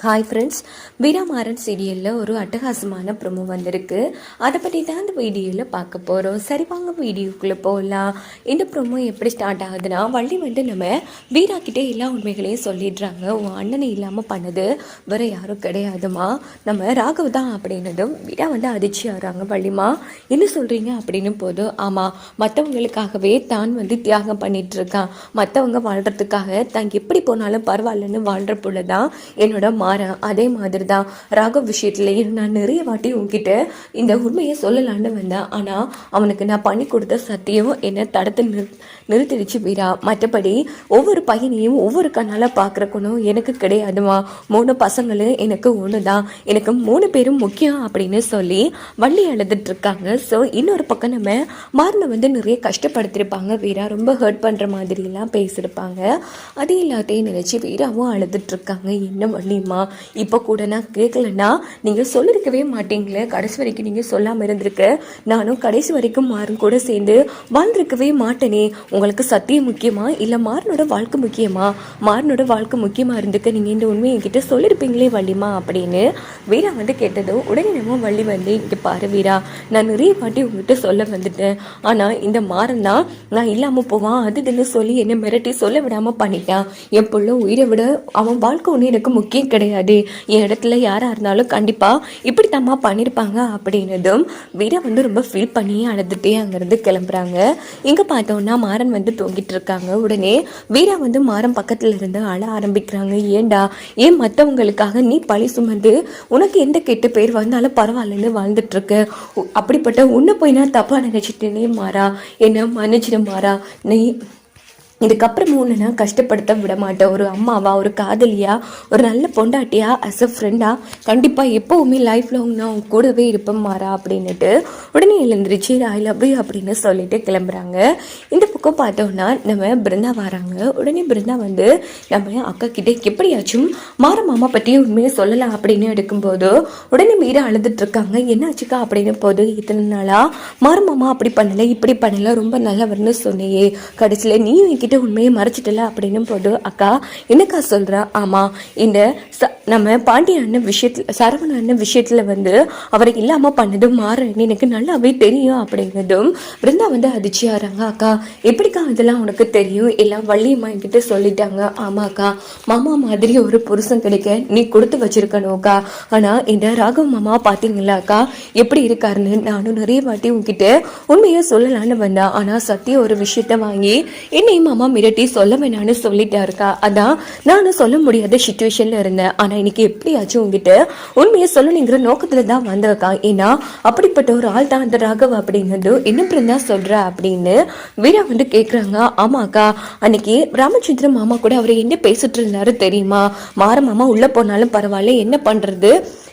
Hi friends, வீராமாறன் சீரியலில் ஒரு அட்டகாசமான ப்ரோமோ வந்திருக்கு. அதை பற்றி தான் இந்த வீடியோவில் பார்க்க போகிறோம். சரி வாங்க வீடியோக்குள்ளே போகலாம். இந்த ப்ரோமோ எப்படி ஸ்டார்ட் ஆகுதுன்னா, வள்ளி நம்ம வீராக்கிட்டே எல்லா உண்மைகளையும் சொல்லிடுறாங்க. உன் அண்ணனை இல்லாமல் பண்ணது வேறு யாரும் கிடையாதுமா, நம்ம ராகவ் தான் அப்படின்னதும் வீரா அதிர்ச்சி ஆகிறாங்க. வள்ளிமா என்ன சொல்கிறீங்க அப்படின்னு போதும், ஆமாம் மற்றவங்களுக்காகவே தான் தியாகம் பண்ணிகிட்ருக்கான். மற்றவங்க வாழ்கிறதுக்காக தான் எப்படி போனாலும் பரவாயில்லன்னு வாழ்கிற போல தான் என்னோட அதே மாதிரி தான் ராகவ் விஷயத்துலையும் நான் நிறைய வாட்டி உங்ககிட்ட இந்த உண்மையை சொல்லலான்னு வந்தேன். ஆனால் அவனுக்கு நான் பண்ணி கொடுத்த சத்தியம் என்ன தடுத்து நிறுத்திடுச்சு வீரா. மற்றபடி ஒவ்வொரு பையனையும் ஒவ்வொரு கண்ணால் பார்க்குற குணம் எனக்கு கிடையாதுமா. 3 பசங்களும் எனக்கு ஒன்று தான், எனக்கு 3 பேரும் முக்கியம் அப்படின்னு சொல்லி வள்ளி அழுதுட்டு இருக்காங்க. ஸோ இன்னொரு பக்கம் நம்ம மாறனை நிறைய கஷ்டப்படுத்திருப்பாங்க. வீரா ரொம்ப ஹர்ட் பண்ணுற மாதிரிலாம் பேசியிருப்பாங்க. அது எல்லாத்தையும் நினச்சி வீராவும் அழுதுட்டு இருக்காங்க. என்ன வள்ளிமா, இப்போ கூட நான் கேட்கலன்னா நீங்கள் சொல்லியிருக்கவே மாட்டீங்களே, கடைசி வரைக்கும் நீங்கள் சொல்லாமல் இருந்திருக்க, நானும் கடைசி வரைக்கும் மாறன் கூட சேர்ந்து வாழ்ந்திருக்கவே மாட்டேனே. உங்களுக்கு சத்தியம் முக்கியமா இல்லை மாறனோட வாழ்க்கை முக்கியமா? மாறனோட வாழ்க்கை முக்கியமாக இருந்துக்க நீங்கள் இந்த உண்மையை என்கிட்ட சொல்லியிருப்பீங்களே வள்ளிமா அப்படின்னு வீரா கேட்டதும் உடனே நம்ம வள்ளி இங்கே பாரு வீரா, நான் நிறைய வாட்டி உங்ககிட்ட சொல்ல வந்துட்டேன். ஆனால் இந்த மாறன் தான் நான் இல்லாமல் போவான் அது இதுன்னு சொல்லி என்னை மிரட்டி சொல்ல விடாமல் பண்ணிட்டான். என் பிள்ளை உயிரை விட அவன் வாழ்க்கை ஒன்று எனக்கு முக்கியம் கிடையாது. என் இடத்துல யாராக இருந்தாலும் கண்டிப்பாக இப்படி தம்மா பண்ணியிருப்பாங்க அப்படின்னதும் வீரா ரொம்ப ஃபீல் பண்ணி அழுதுகிட்டே அங்கேருந்து கிளம்புறாங்க. இங்கே பார்த்தோன்னா மாறன் தூங்கிட்டு இருக்காங்க. உடனே வீரா மாறன் பக்கத்தில் இருந்து அழ ஆரம்பிக்கிறாங்க. ஏண்டா, ஏன் மற்றவங்களுக்காக நீ பழி சுமந்து உனக்கு எந்த கெட்ட பேர் வந்தாலும் பரவாயில்லன்னு வாழ்ந்துட்டு இருக்க? அப்படிப்பட்ட உன்னை போய் நான் தப்பாக நினைச்சிட்டேனே மாறா, என்ன மன்னிச்சிட மாறா. நீ இதுக்கப்புறமும் ஒன்று நான் கஷ்டப்படுத்த விட மாட்டேன். ஒரு அம்மாவா, ஒரு காதலியா, ஒரு நல்ல பொண்டாட்டியா, அஸ் அ ஃப்ரெண்டா கண்டிப்பாக எப்போவுமே லைஃப் லாங் நான் உன் கூடவே இருப்பேன் மாறா அப்படின்னுட்டு உடனே எழுந்திரிச்சு ஐ லவ் யூ அப்படின்னு சொல்லிட்டு கிளம்புறாங்க. இந்த பக்கம் பார்த்தோன்னா நம்ம பிருந்தா வராங்க. உடனே பிருந்தா நம்ம அக்கா கிட்டே எப்படியாச்சும் மாற மாமா பற்றி உண்மையை சொல்லலாம் அப்படின்னு எடுக்கும்போது உடனே மீறா அழுதுட்டு இருக்காங்க. என்னாச்சுக்கா அப்படின்னு போது, இத்தனை நாளா மாற மாமா அப்படி பண்ணலை இப்படி பண்ணலை, ரொம்ப நல்லவர்னு சொன்னையே, கடைசியில் நீயும் என்கிட்ட உண்மையை மறைச்சிட்டல அப்படின்னு போது, அக்கா என்னக்கா சொல்ற? ஆமா, இந்த நம்ம பாண்டிய அண்ணன் விஷயத்துல, சரவண அண்ணன் விஷயத்துல அவரை இல்லாம பண்ணது மாறன்னு எனக்கு நல்லாவே தெரியும் அப்படிங்கிறதும் பிருந்தா அதிர்ச்சி ஆறாங்க. அக்கா எப்படிக்கா இதெல்லாம் உனக்கு தெரியும்? எல்லாம் வள்ளியம்மா என்கிட்ட சொல்லிட்டாங்க. ஆமாக்கா, மாமா மாதிரி ஒரு புருஷன் கிடைக்க நீ கொடுத்து வச்சிருக்கணும்க்கா. ஆனா இந்த ராகவ் மாமா பாத்தீங்களா அக்கா எப்படி இருக்காருன்னு நானும் நிறைய வாட்டி உங்ககிட்ட உண்மையை சொல்லலான்னு வந்தேன். ஆனா சத்தியம் ஒரு விஷயத்த வாங்கி என்னையும் மாமா மிரட்டி சொல்ல வேணான்னு சொல்லிட்டாருக்கா. அதான் நானும் சொல்ல முடியாத சிச்சுவேஷன்ல இருந்தேன். ஆனா இன்னைக்கு எப்படியாச்சும் உங்ககிட்ட உண்மையை சொல்லணுங்கிற நோக்கத்துல தான் வந்திருக்கா. ஏன்னா அப்படிப்பட்ட ஒரு ஆள் தான் அந்த ராகவ் அப்படிங்கிறது இன்னும் பிருந்தா சொல்ற அப்படின்னு வீரா கேக்குறாங்க. ஆமாக்கா, அன்னைக்கு ராமச்சந்திர மாமா கூட அவரை என்ன பேசிட்டு இருந்தாரு தெரியுமா? மாற மாமா உள்ள போனாலும் பரவாயில்ல, என்ன பண்றது,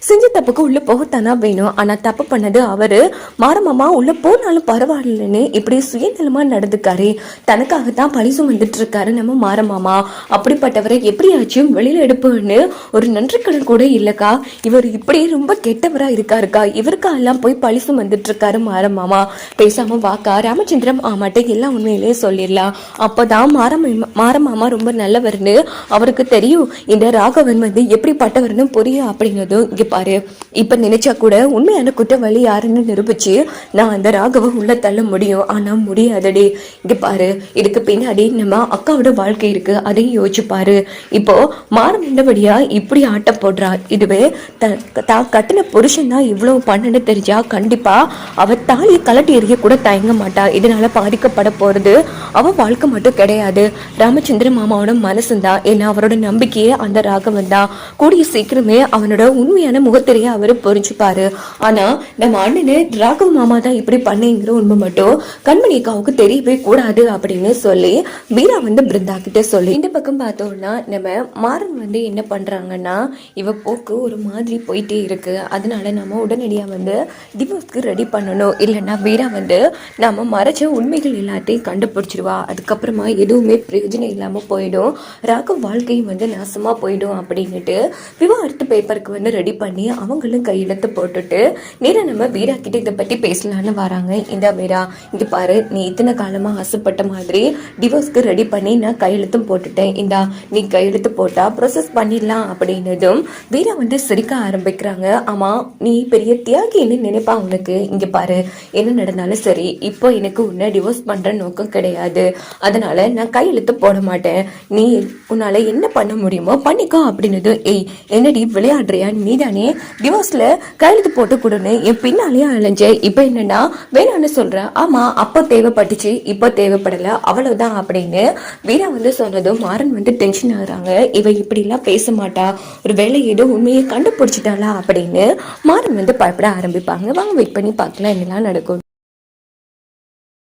செஞ்ச தப்புக்கு உள்ள போகத்தானா வேணும். ஆனா தப்பு பண்ணது அவரு. மாறமாமா உள்ள போனாலும் பரவாயில்லன்னு இப்படி சுயநலமா நடந்துக்காரு. தனக்காகத்தான் பழி சுமந்துட்டு இருக்காரு நம்ம மாறமாமா. அப்படிப்பட்டவரை எப்படியாச்சும் வெளியில எடுப்புன்னு ஒரு நன்றிக்கடன் கூட இல்லக்கா. இவர் இப்படி ரொம்ப கெட்டவரா இருக்காருக்கா. இவருக்கா எல்லாம் போய் பழி சுமந்துட்டு இருக்காரு மாறமாமா. பேசாம வாக்கா ராமச்சந்திரம் ஆமாட்ட எல்லாம் உண்மையிலேயே சொல்லிடலாம். அப்பதான் மாறமாமா ரொம்ப நல்லவர்னு அவருக்கு தெரியும். இந்த ராகவன் எப்படிப்பட்டவர்னு புரியும் அப்படிங்கிறதும் பாரு. இப்ப நினைச்சா கூட உண்மையான குற்றவாளி யாருன்னு நிரூபிச்சு நான் அந்த ராகவ உள்ள தள்ள முடியும். ஆனா முடியாதடி. இங்க பாரு, இதுக்கு பின்னாடி நம்ம அக்காவோட வாழ்க்கை இருக்கு, அதையும் யோசிச்சு பாரு. இப்போ மாறந்தபடியா இப்படி ஆட்ட போடுறா. இதுவே தான் கட்டின புருஷன் தான் இவ்வளவு பண்ணு தெரிஞ்சா கண்டிப்பா அவ தாலி கலட்டி எறிய கூட தயங்க மாட்டா. இதனால பாதிக்கப்பட போறது அவ வாழ்க்கை மட்டும் கிடையாது, ராமச்சந்திர மாமாவோட மனசுதான். ஏன்னா அவரோட நம்பிக்கையே அந்த ராகவன் தான். கூடிய சீக்கிரமே அவனோட உண்மையான முகத்திலேயே அவரு புரிஞ்சுப்பாரு. ஆனா நம்ம அண்ணனு ராகவ் மாமா தான் இப்படி பண்ணீங்கிற உண்மை மட்டும் கண்மணிக்காவுக்கு தெரியவே கூடாது அப்படின்னு சொல்லி வீரா பிருந்தா கிட்ட சொல்லி, இந்த பக்கம் பார்த்தோம்னா நம்ம மாறன் என்ன பண்றாங்கன்னா, இவ போக்கு ஒரு மாதிரி போயிட்டே இருக்கு, அதனால நம்ம உடனடியா டிவோர்ஸ்க்கு ரெடி பண்ணணும். இல்லைன்னா வீரா நம்ம மறைச்ச உண்மைகள் எல்லாத்தையும் கண்டுபிடிச்சிருவா. அதுக்கப்புறமா எதுவுமே பிரயோஜனம் இல்லாம போயிடும், ராகவ் வாழ்க்கையும் நாசமா போயிடும் அப்படின்னுட்டு விவாகரத்து பேப்பருக்கு ரெடி பண்ணி பண்ணி அவங்களும் கையெழுத்து போட்டுட்டு நேரா நம்ம வீரா கிட்ட இதை பற்றி பேசலான்னு வராங்க. இந்த வீரா, இங்கே பாரு, நீ இத்தனை காலமாக ஆசைப்பட்ட மாதிரி டிவோர்ஸ்க்கு ரெடி பண்ணி நான் கையெழுத்தும் போட்டுட்டேன். இந்தா நீ கையெழுத்து போட்டா ப்ரொசஸ் பண்ணிடலாம் அப்படின்னதும் வீரா சிரிக்க ஆரம்பிக்கிறாங்க. ஆமாம், நீ பெரிய தியாகின்னு நினைப்பா உனக்கு. இங்கே பாரு, என்ன நடந்தாலும் சரி, இப்போ எனக்கு உன்னை டிவோர்ஸ் பண்ணுற நோக்கம் கிடையாது. அதனால நான் கையெழுத்து போட மாட்டேன். நீ உன்னால என்ன பண்ண முடியுமோ பண்ணிக்கோ அப்படின்னது. ஏய், என்னடி விளையாடுறியா? நீ தானே டிவோர்ஸ்ல கையெழுத்து போட்டு கொடுன்னு என் பின்னாலேயே அலைஞ்ச. இப்போ என்னன்னா வேணான்னு சொல்ற. ஆமா, அப்போ தேவைப்பட்டுச்சு, இப்போ தேவைப்படல, அவ்வளவுதான் அப்படின்னு வீரா சொன்னதும் மாறன் டென்ஷன் ஆகுறாங்க. இவ இப்படி எல்லாம் பேச மாட்டா, ஒரு வேலை ஏதோ உண்மையை கண்டுபிடிச்சிட்டாளா அப்படின்னு மாறன் பயப்பட ஆரம்பிப்பாங்க. வாங்க வெயிட் பண்ணி பார்க்கலாம் என்னெல்லாம் நடக்கும்.